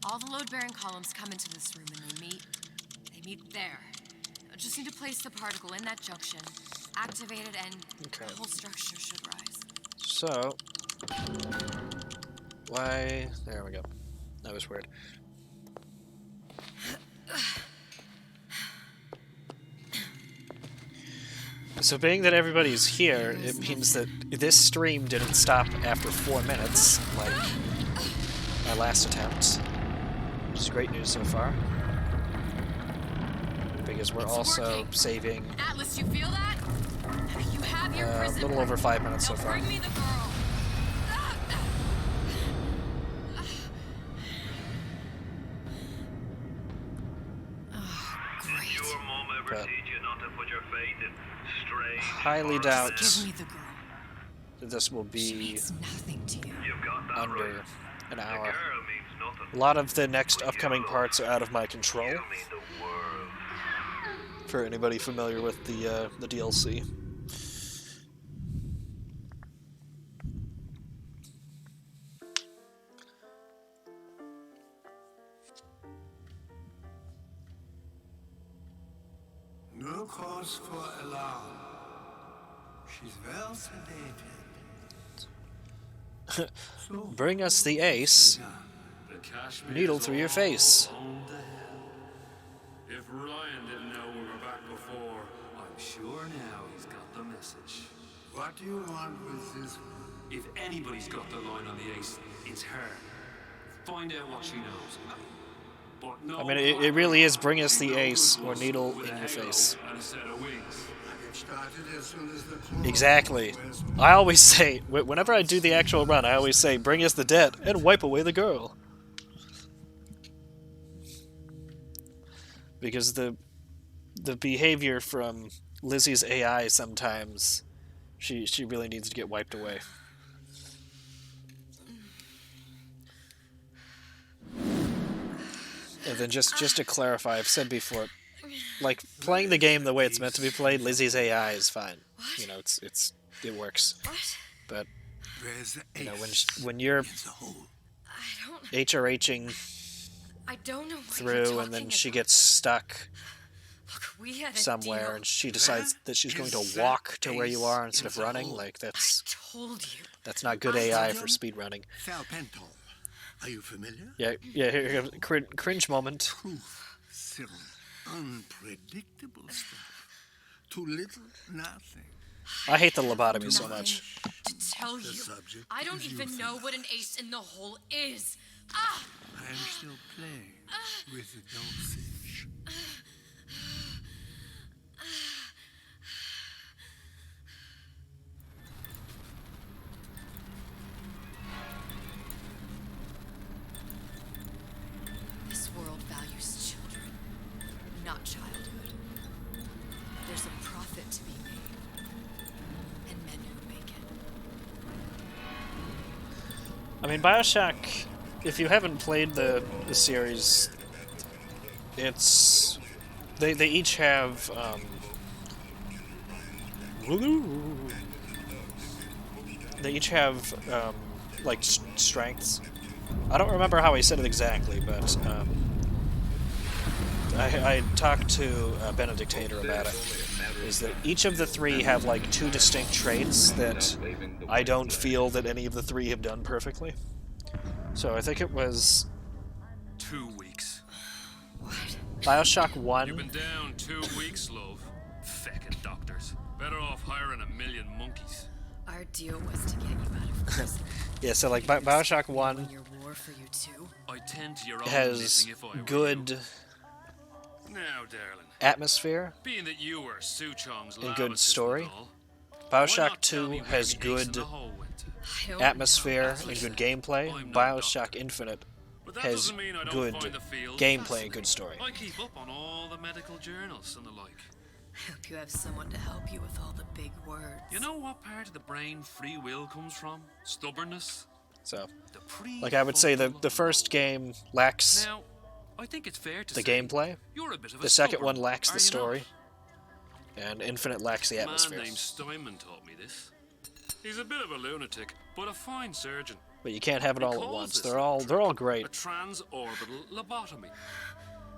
All the load-bearing columns come into this room and they meet there. I just need to place the particle in that junction, activate it, and the whole structure should rise. So, why... There we go. That was weird. So being that everybody's here, it means that this stream didn't stop after 4 minutes, like my last attempt, which is great news so far. Because we're also saving Atlas, you feel that? You have your a little over 5 minutes so far. Bring me the girl. But highly doubt that this will be under an hour. A lot of the next upcoming parts are out of my control. For anybody familiar with the DLC. No cause for alarm. She's well sedated. Bring us the ace. Needle through your face. If Ryan didn't know we were back before, I'm sure now he's got the message. What do you want with this one? If anybody's got the line on the ace, it's her. Find out what she knows. But no I mean, it really is bring us the no ace good or was needle with in a your halo face. and a set of wings. It started as soon as the clone Exactly. was I always say, whenever I do the actual run, I always say, bring us the dead and wipe away the girl. Because the behavior from Lizzie's AI sometimes, she really needs to get wiped away. And then just to clarify, I've said before, like playing the game the way it's meant to be played, Lizzie's AI is fine. You know, it works. But Where's the you know, ace when you're in the hole? HRHing I don't know what through, you're and then talking she about. gets stuck Look, we had a somewhere, deal. and she decides that she's going Is to that walk to where you ace are instead in of the running. hole? Like that's Told you. not good I AI told for you. speedrunning. Salpental. Are you familiar? Yeah. Here cringe moment. Truth serum. Unpredictable stuff. Too little, nothing. I hate the lobotomy so Nothing much. to tell The you. subject I don't is even know what an ace in the hole is. Ah! I am still playing with the dosage. This world values children, not childhood. There's a profit to be made, and men who make it. I mean, Bioshock, if you haven't played the series, it's... They each have, they each have, like, strengths. I don't remember how he said it exactly, but, I talked to Benedict Hader about it, is that each of the three have, like, two distinct traits that I don't feel that any of the three have done perfectly. So I think it was 2 weeks. Bioshock 1. You've been down 2 weeks, love. Feckin' doctors. Better off hiring a million monkeys. Our deal was to get you out of prison. Yeah, so like Bioshock 1 Your war for you too. I tend to your own has knitting if I were good you. Now, darling. atmosphere Being that you were Suchong's and lab good assistant story. and all, Bioshock tell 2 me where has the ace in good the hole went? I don't atmosphere know. and good gameplay. I'm no Bioshock doctor. Infinite But that has doesn't mean I don't good find the field gameplay and good story. I keep up on all the medical journals and the like. I hope you have someone to help you with all the big words. You know what part of the brain free will comes from? Stubbornness. So, The like I would say, the prefrontal first lobe. game lacks Now, I think it's fair to the say gameplay. you're a bit of a The second stubborn, one lacks are the you story. And Infinite lacks the not? A atmosphere. man named Steinman taught me this. He's a bit of a lunatic, but a fine surgeon. But you can't have it He all at calls once. this They're all a great. transorbital lobotomy.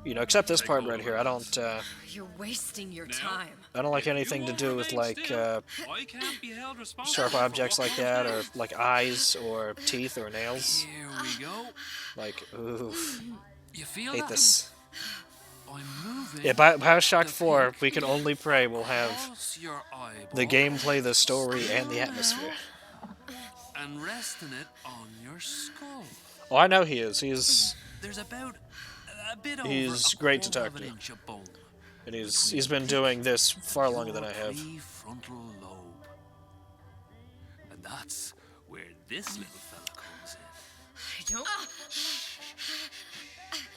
You know, except this Take part hold right of here. it. You're wasting your Now, time. I don't like if you anything to won't do with remain like still, I can't be held responsible sharp for objects what like goes that, down. or like eyes, or teeth, or nails. Here we go. Like, oof, You feel hate that? this. I'm moving. Yeah, Bioshock the 4, pink we can only pray will have across your eyeball the gameplay, the story, and the atmosphere. and resting it on your skull. Oh, I know he is. There's about a bit over He's a great to quarter talk of an to. inch of bone. And he's been doing this far longer than I have. Prefrontal lobe. And that's where this little fella comes in. I don't.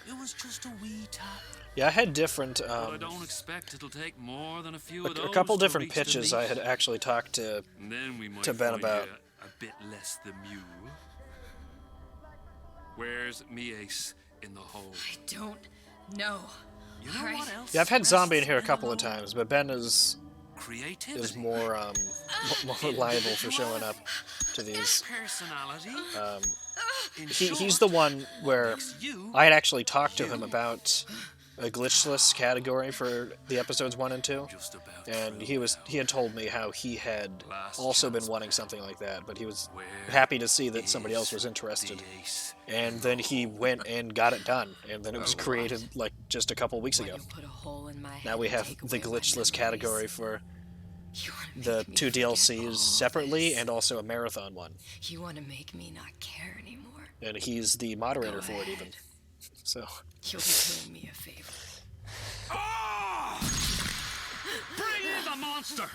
It was just a wee tap. Yeah, I had different, But I don't expect it'll take more than a few of those a couple to different reach the pitches meat. I had actually talked to And then we might Ben find about. you a bit less the mule. Where's me ace in the hole? I don't know. You know what else? Yeah, I've had Zombie in rests here a the couple of hole? times, but Ben is Creativity. more more reliable for showing up to these. Personality. He's the one where I had actually talked to him about a glitchless category for the episodes 1 and 2, and he had told me how he had also been wanting something like that, but he was happy to see that somebody else was interested, and then he went and got it done, and then it was created like just a couple weeks ago. Now we have the glitchless category for the 2 DLCs separately, and also a marathon one. You want to make me not care anymore. And he's the moderator for it, even. So. You'll be doing me a favor. Ah! Bring in the monster!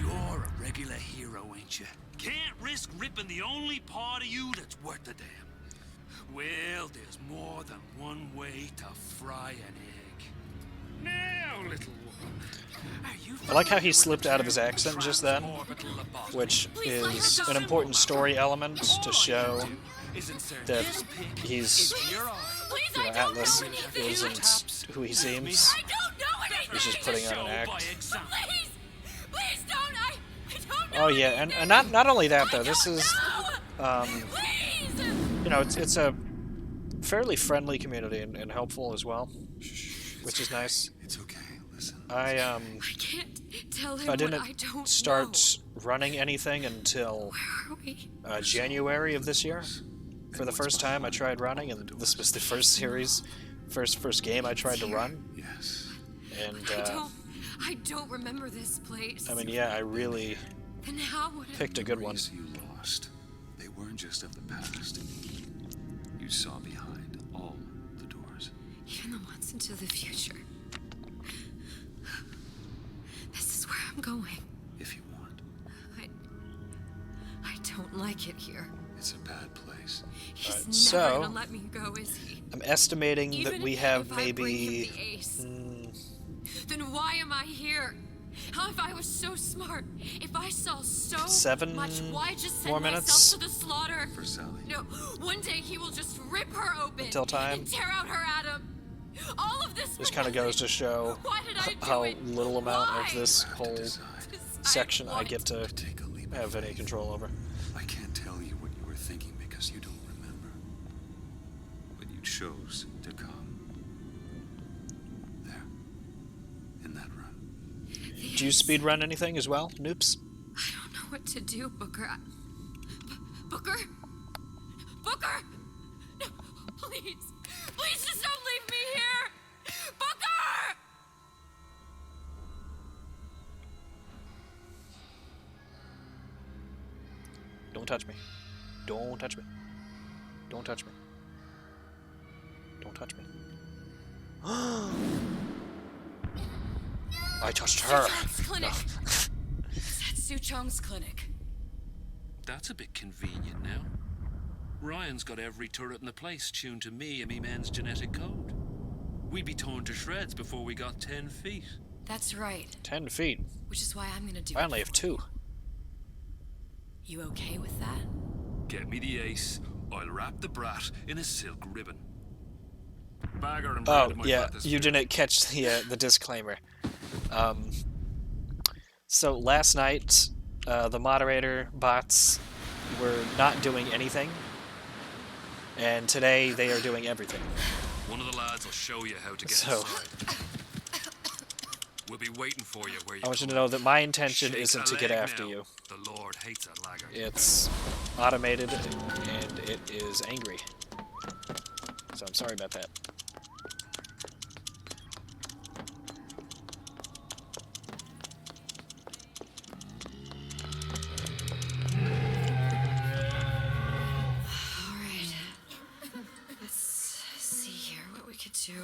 You're a regular hero, ain't you? Can't risk ripping the only part of you that's worth a damn. Well, there's more than one way to fry an egg. Now, little one, are you I like how he slipped out of his accent just then, which is an important story element to show that he's, you know, Atlas isn't who he seems. He's just putting on an act. Oh yeah, and not only that though. This is, you know, it's a fairly friendly community and helpful as well, which is nice. It's okay. Listen. I can't tell him I didn't what I don't start running anything until January of this year. For the first time, I tried running, and this was the first game I tried to run. Yes. And I don't remember this place. I mean, yeah, I really Then how would picked a good one. You lost. They weren't just of the past. You saw behind all the doors. Even the ones into the future. This is where I'm going. If you want. I don't like it here. It's a bad place. He's never gonna let me go, is he? I'm estimating Even that we if have I maybe. bring him the ace, then why am I here? How if I was so smart? If I saw so 7 much, why just send more myself minutes to the slaughter? For Sally. No, one day he will just rip her open Until time. and tear out her atom. All of this. This kind of goes to show how little amount of this whole section I get to have any control over. I can't tell you what you were thinking because you don't remember. But you chose to come. There. In that room. Do you speedrun anything as well, Noops? I don't know what to do, Booker. Booker? Booker! No, please. Please just don't leave me here! Booker! Don't touch me. Don't touch me. Don't touch me. Don't touch me. I touched her. Suchong's clinic. That's Suchong's clinic. That's a bit convenient now. Ryan's got every turret in the place tuned to me and me men's genetic code. We'd be torn to shreds before we got 10 feet. That's right. 10 feet. Which is why I'm gonna do I only have 2. You okay with that? Get me the ace. I'll wrap the brat in a silk ribbon. Bagger and Oh, bread my yeah, bathysphere. you didn't catch the disclaimer. So last night, the moderator bots were not doing anything, and today they are doing everything. One of the lads will show you how to get So, inside. We'll be waiting for you where you I want you to come. know that my intention Shake isn't a to get leg after now. you. The Lord hates a laggard. It's automated, and it is angry. So I'm sorry about that. Alright. Let's see here what we could do.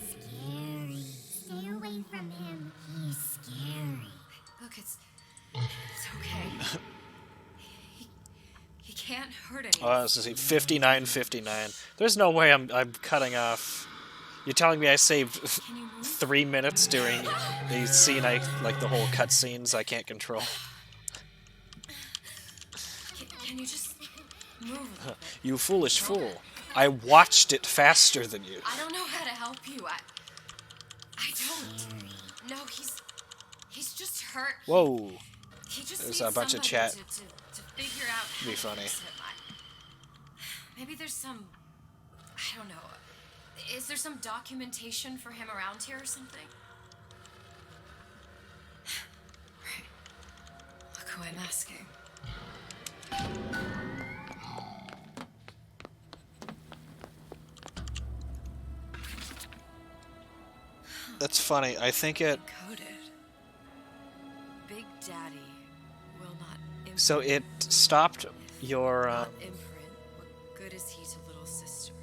Scary. Stay away from him. He's scary. Look, it's okay. He can't hurt anyone. Oh, this is 59:59. There's no way I'm cutting off. You're telling me I saved 3 minutes during the scene like the whole cutscenes I can't control. Can you just move? You foolish fool. I watched it faster than you. I don't know how to help you. I don't. No, he's just hurt. Whoa. He just There's needs a bunch of somebody chat. to figure out how Be to funny. fix him. Maybe there's some, I don't know. Is there some documentation for him around here or something? Right. Look who I'm asking. That's funny. I think it. Coded. Big Daddy will not. So it stopped your Not imprint. What good is he to little sister?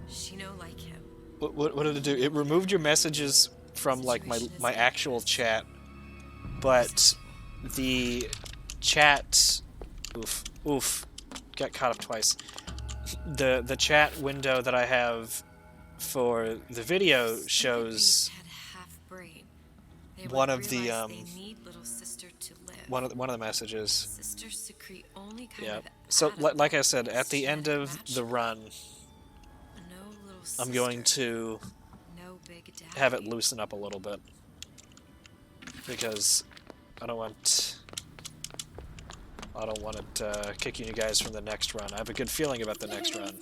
She no like him. what did it do? It removed your messages from like my actual chat, but the chat, oof, got caught up twice. The chat window that I have for the video shows one of the one of the messages. Sisters secrete only kind Yeah. of So atom like I said, at the end of the run, no little I'm going to no big daddy. have it loosen up a little bit because I don't want it kicking you guys from the next run. I have a good feeling about the next run.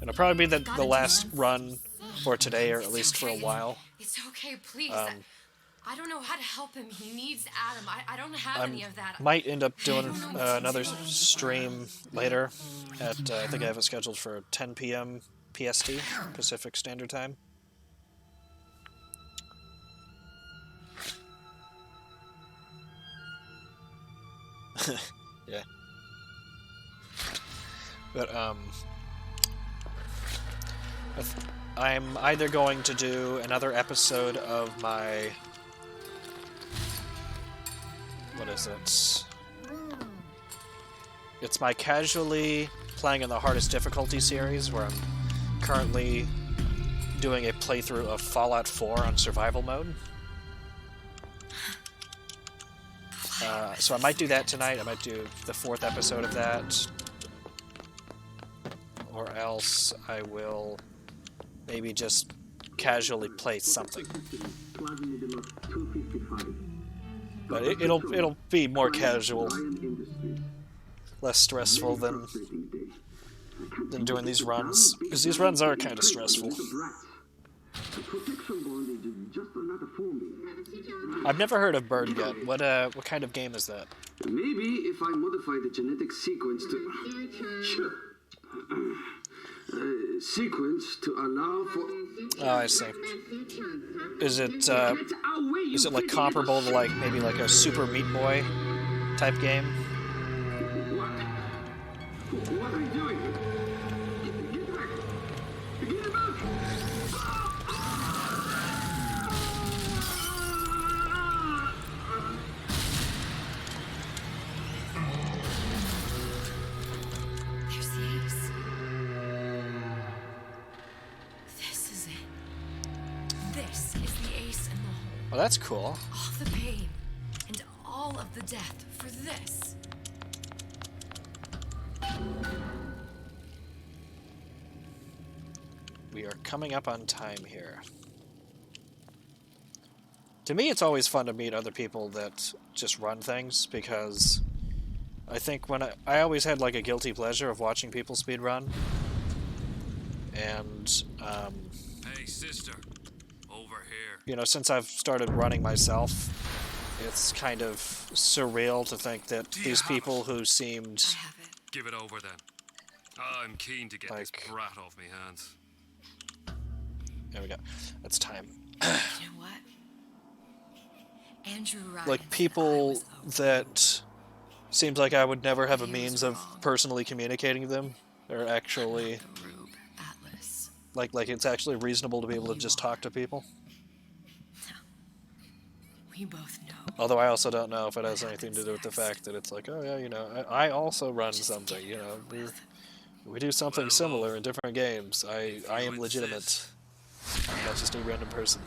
It'll probably be the last run for today, or at least for a while. It's okay, please. I don't know how to help him. He needs Adam. I don't have any of that. Might end up doing another stream later. At I think I have it scheduled for 10 p.m. PST, Pacific Standard Time. Yeah. But I'm either going to do another episode of my, what is it? It's my casually playing in the hardest difficulty series, where I'm currently doing a playthrough of Fallout 4 on survival mode. So I might do that tonight. I might do the 4th episode of that. Or else I will maybe just casually play something. But it'll be more casual, less stressful than doing these runs, because these runs are kind of stressful. I've never heard of Bird yet. What kind of game is that? Maybe if I modify the genetic sequence to... Sure. Sequence to allow for... Oh, I see. Is it like comparable to like maybe like a Super Meat Boy type game? What are you doing? Get back! Get back! There's the ace. This is it. This is the ace in the hole. Oh, that's cool. All the pain and all of the death for this. We are coming up on time here. To me, it's always fun to meet other people that just run things, because I think when I always had like a guilty pleasure of watching people speedrun, and Hey, sister, over here. you know, since I've started running myself, it's kind of surreal to think that these people who seemed Give it over then. I'm keen to get this brat off me hands. There we go. That's time. You know what? Andrew Ryan Like people that seems like I would never have a means of personally communicating them, are actually like it's actually reasonable to be able to just talk to people. We both know. Although I also don't know if it has anything to do with the fact that it's like, oh yeah, you know, I also run something, you know, we do something similar in different games. I am legitimate. I'm not just a random person.